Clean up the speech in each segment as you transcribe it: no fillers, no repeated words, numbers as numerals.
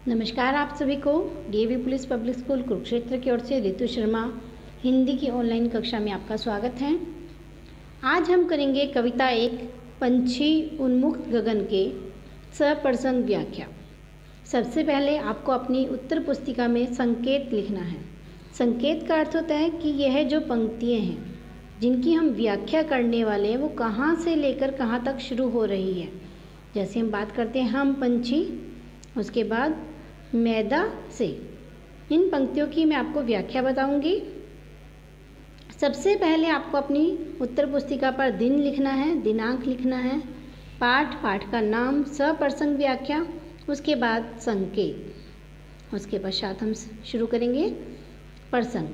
नमस्कार आप सभी को DAV police public school Kurukshetra की ओर से रितु शर्मा हिंदी की ऑनलाइन कक्षा में आपका स्वागत है। आज हम करेंगे कविता एक पंछी उन्मुक्त गगन के सप्रसंग व्याख्या। सबसे पहले आपको अपनी उत्तर पुस्तिका में संकेत लिखना है। संकेत का अर्थ होता है कि यह जो पंक्तियाँ हैं जिनकी हम व्याख्या करने वाले हैं वो कहाँ से लेकर कहाँ तक शुरू हो रही है। जैसे हम बात करते हैं हम पंछी, उसके बाद मैदा से। इन पंक्तियों की मैं आपको व्याख्या बताऊंगी। सबसे पहले आपको अपनी उत्तर पुस्तिका पर दिन लिखना है, दिनांक लिखना है, पाठ का नाम, सप्रसंग व्याख्या, उसके बाद संकेत। उसके पश्चात हम शुरू करेंगे प्रसंग।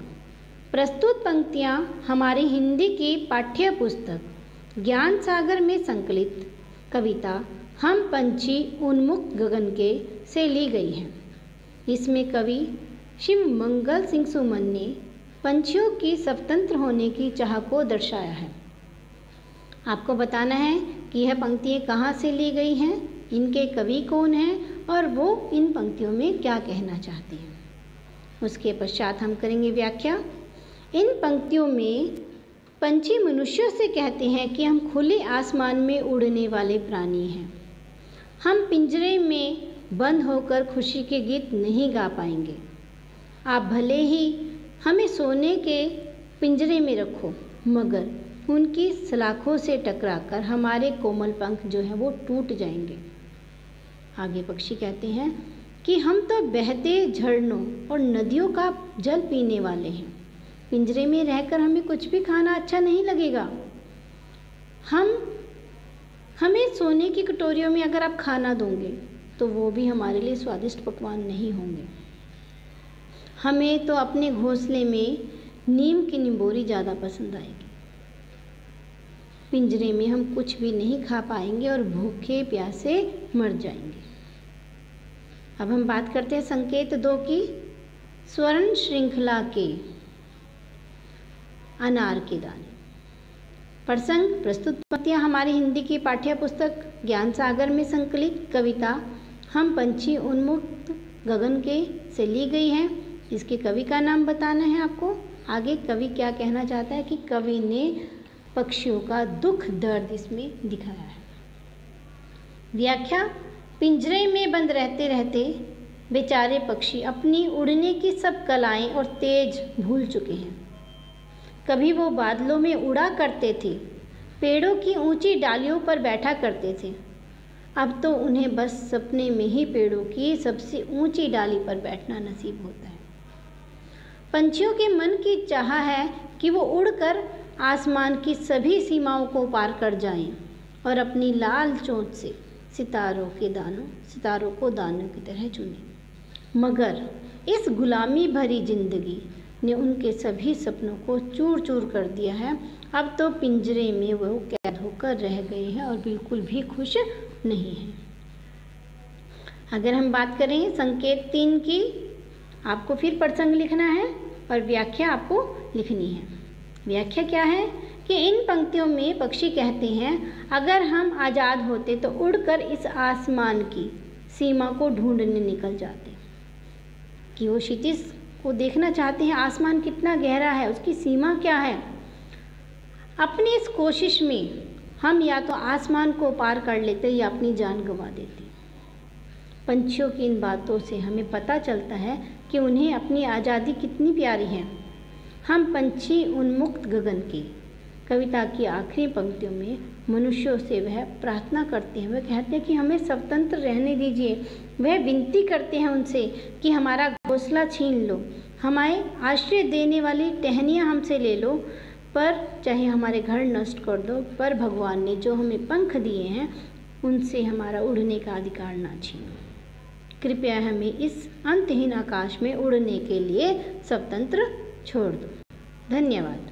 प्रस्तुत पंक्तियाँ हमारी हिंदी की पाठ्य पुस्तक ज्ञान सागर में संकलित कविता हम पंछी उन्मुक्त गगन के से ली गई हैं। इसमें कवि शिव मंगल सिंह सुमन ने पंछियों की स्वतंत्र होने की चाह को दर्शाया है। आपको बताना है कि यह पंक्तियाँ कहाँ से ली गई हैं, इनके कवि कौन हैं और वो इन पंक्तियों में क्या कहना चाहते हैं। उसके पश्चात हम करेंगे व्याख्या। इन पंक्तियों में पंछी मनुष्यों से कहते हैं कि हम खुले आसमान में उड़ने वाले प्राणी हैं। हम पिंजरे में बंद होकर खुशी के गीत नहीं गा पाएंगे। आप भले ही हमें सोने के पिंजरे में रखो, मगर उनकी सलाखों से टकराकर हमारे कोमल पंख जो हैं वो टूट जाएंगे। आगे पक्षी कहते हैं कि हम तो बहते झरनों और नदियों का जल पीने वाले हैं। पिंजरे में रहकर हमें कुछ भी खाना अच्छा नहीं लगेगा। हमें सोने की कटोरियों में अगर आप खाना दोगे तो वो भी हमारे लिए स्वादिष्ट पकवान नहीं होंगे। हमें तो अपने घोंसले में नीम की निंबोरी ज़्यादा पसंद आएगी। पिंजरे में हम कुछ भी नहीं खा पाएंगे और भूखे प्यासे मर जाएंगे। अब हम बात करते हैं संकेत 2 की। स्वर्ण श्रृंखला के अनार के दाने। प्रसंग। प्रस्तुत पंक्तियाँ हमारी हिंदी की पाठ्य पुस्तक ज्ञान सागर में संकलित कविता हम पंछी उन्मुक्त गगन के से ली गई हैं। इसके कवि का नाम बताना है आपको। आगे कवि क्या कहना चाहता है कि कवि ने पक्षियों का दुख दर्द इसमें दिखाया है। व्याख्या। पिंजरे में बंद रहते रहते बेचारे पक्षी अपनी उड़ने की सब कलाएं और तेज भूल चुके हैं। कभी वो बादलों में उड़ा करते थे, पेड़ों की ऊंची डालियों पर बैठा करते थे। अब तो उन्हें बस सपने में ही पेड़ों की सबसे ऊंची डाली पर बैठना नसीब होता है। पंछियों के मन की चाह है कि वो उड़कर आसमान की सभी सीमाओं को पार कर जाएं और अपनी लाल चोंच से सितारों को दानों की तरह चुनें। मगर इस गुलामी भरी जिंदगी ने उनके सभी सपनों को चूर चूर कर दिया है। अब तो पिंजरे में वो कैद होकर रह गए हैं और बिल्कुल भी खुश नहीं है। अगर हम बात करें संकेत 3 की, आपको फिर प्रसंग लिखना है और व्याख्या आपको लिखनी है। व्याख्या क्या है कि इन पंक्तियों में पक्षी कहते हैं अगर हम आज़ाद होते तो उड़कर इस आसमान की सीमा को ढूंढने निकल जाते, कि वो क्षितिज को देखना चाहते हैं, आसमान कितना गहरा है, उसकी सीमा क्या है। अपनी इस कोशिश में हम या तो आसमान को पार कर लेते या अपनी जान गंवा देते। पंछियों की इन बातों से हमें पता चलता है कि उन्हें अपनी आज़ादी कितनी प्यारी है। हम पंछी उन्मुक्त गगन की कविता की आखिरी पंक्तियों में मनुष्यों से वह प्रार्थना करते हैं, वह कहते हैं कि हमें स्वतंत्र रहने दीजिए। वह विनती करते हैं उनसे कि हमारा घोंसला छीन लो, हमें आश्रय देने वाली टहनियाँ हमसे ले लो, पर चाहे हमारे घर नष्ट कर दो, पर भगवान ने जो हमें पंख दिए हैं उनसे हमारा उड़ने का अधिकार ना छीनो। कृपया हमें इस अंतहीन आकाश में उड़ने के लिए स्वतंत्र छोड़ दो। धन्यवाद।